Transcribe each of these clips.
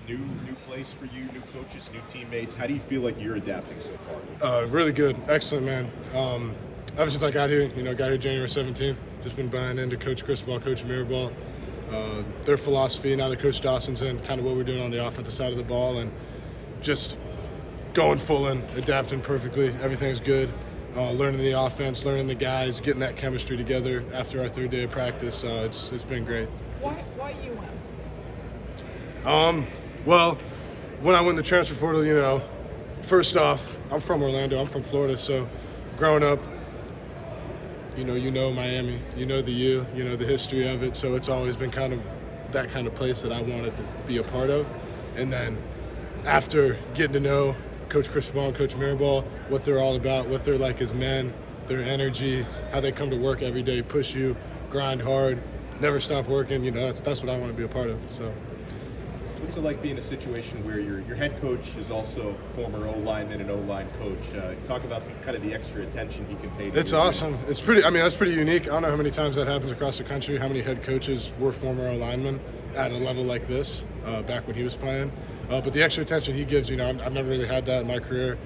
New place for you, new coaches, new teammates. How do you feel like you're adapting so far? Really good. Excellent, man. Ever since I got here, got here January 17th, just been buying into Coach Cristobal, Coach Mirabal, their philosophy, now that Coach Dawson's in, kind of what we're doing on the offensive side of the ball, and just going full in, adapting perfectly. Everything's good. Learning the offense, learning the guys, getting that chemistry together after our third day of practice. It's been great. Why Well, when I went in the transfer portal, first off, I'm from Orlando. I'm from Florida, so growing up, you know Miami, the U, the history of it. So it's always been kind of that kind of place that I wanted to be a part of. And then after getting to know Coach Cristobal and Coach Mirabal, what they're all about, what they're like as men, their energy, how they come to work every day, push you, grind hard, never stop working. That's what I want to be a part of. So. What's it like being in a situation where your head coach is also former O-lineman and O-line coach? Talk about kind of the extra attention he can pay to It's awesome. It's pretty. That's pretty unique. I don't know how many times that happens across the country. How many head coaches were former O-linemen at a level like this back when he was playing? But the extra attention he gives, I've never really had that in my career.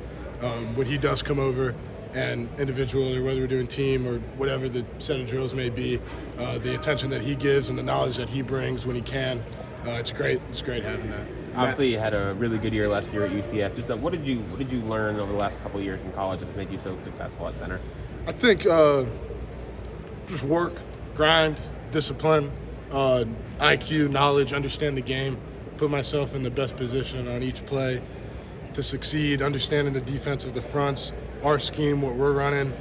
When he does come over, and individual or whether we're doing team or whatever the set of drills may be, the attention that he gives and the knowledge that he brings when he can. It's great. It's great having that. Obviously, you had a really good year last year at UCF. Just what did you learn over the last couple of years in college that made you so successful at center? I think just work, grind, discipline, IQ, knowledge, understand the game, put myself in the best position on each play to succeed, understanding the defense of the fronts, our scheme, what we're running,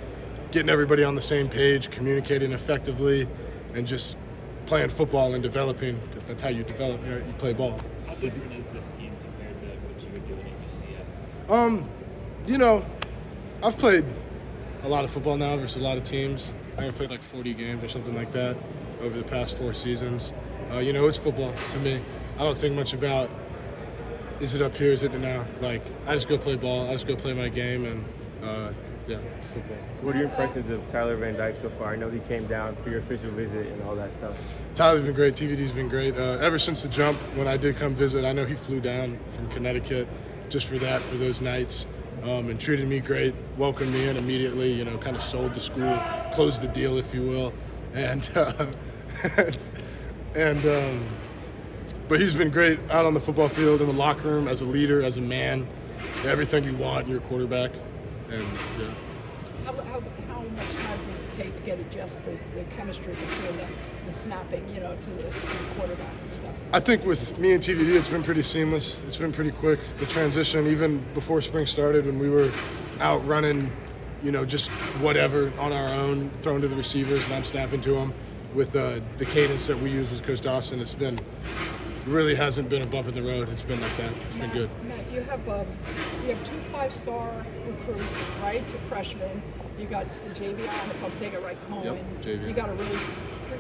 getting everybody on the same page, communicating effectively, and just playing football and developing, because that's how you develop. You play ball. How different is this scheme compared to what you were doing at UCF? I've played a lot of football now versus a lot of teams. I think I've played like 40 games or something like that over the past 4 seasons. It's football to me. I don't think much about, is it up here, is it now? Like, I just go play ball, I just go play my game, and football. What are your impressions of Tyler Van Dyke so far? I know he came down for your official visit and all that stuff. Tyler's been great. TVD's been great. Ever since the jump, when I did come visit, I know he flew down from Connecticut just for those nights, and treated me great, welcomed me in immediately, kind of sold the school, closed the deal, if you will. But he's been great out on the football field, in the locker room, as a leader, as a man, everything you want in your quarterback. And How much time does it take to get adjusted, the chemistry between the snapping, to the quarterback and stuff? I think with me and TVD, it's been pretty seamless. It's been pretty quick. The transition, even before spring started, when we were out running, just whatever on our own, throwing to the receivers, and I'm snapping to them. With the cadence that we use with Coach Dawson, really hasn't been a bump in the road. It's been like that. It's been good. Matt, you have 2 5-star recruits, right? 2 freshmen. You got Javion, if I'm saying it right, Cohen. Yep, you got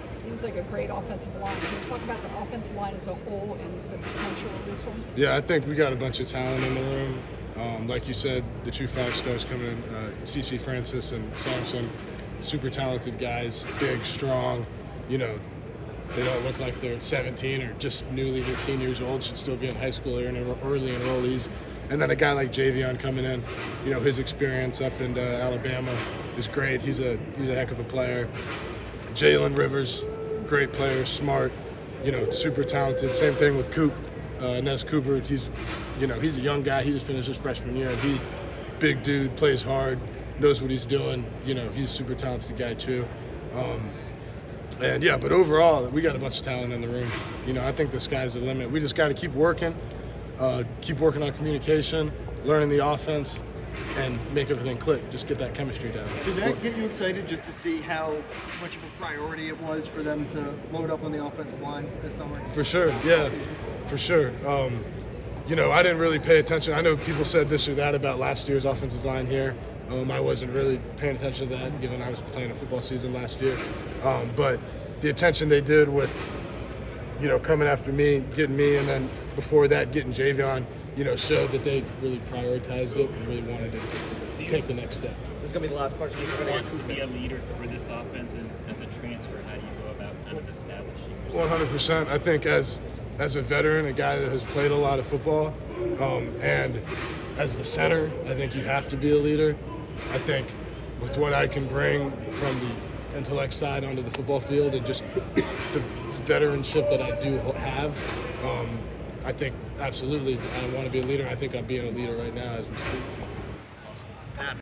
seems like a great offensive line. Can you talk about the offensive line as a whole and the potential of this one? Yeah, I think we got a bunch of talent in the room. Like you said, the 2 5-stars coming in, CC Francis and Sampson, super talented guys, big, strong, they don't look like they're 17 or just newly 18 years old, should still be in high school or early enrollees. And then a guy like Javion coming in, his experience up in Alabama is great. He's a heck of a player. Jalen Rivers, great player, smart, super talented. Same thing with Coop, Nez Cooper. He's a young guy. He just finished his freshman year. He, big dude, plays hard, knows what he's doing. He's a super talented guy too. But overall, we got a bunch of talent in the room. I think the sky's the limit. We just got to keep working on communication, learning the offense, and make everything click. Just get that chemistry down. Did that get you excited just to see how much of a priority it was for them to load up on the offensive line this summer? For sure, yeah, for sure. I didn't really pay attention. I know people said this or that about last year's offensive line here. I wasn't really paying attention to that, given I was playing a football season last year. But the attention they did with, coming after me, getting me, and then before that, getting Javion, showed that they really prioritized it and really wanted to take the next step. This is going to be the last question. Do you want to be a leader for this offense, and as a transfer, how do you go about kind of establishing yourself? 100%. I think as as a veteran, a guy that has played a lot of football, and as the center, I think you have to be a leader. I think with what I can bring from the intellect side onto the football field and just the veteranship that I do have, I think absolutely I want to be a leader. I think I'm being a leader right now as we speak.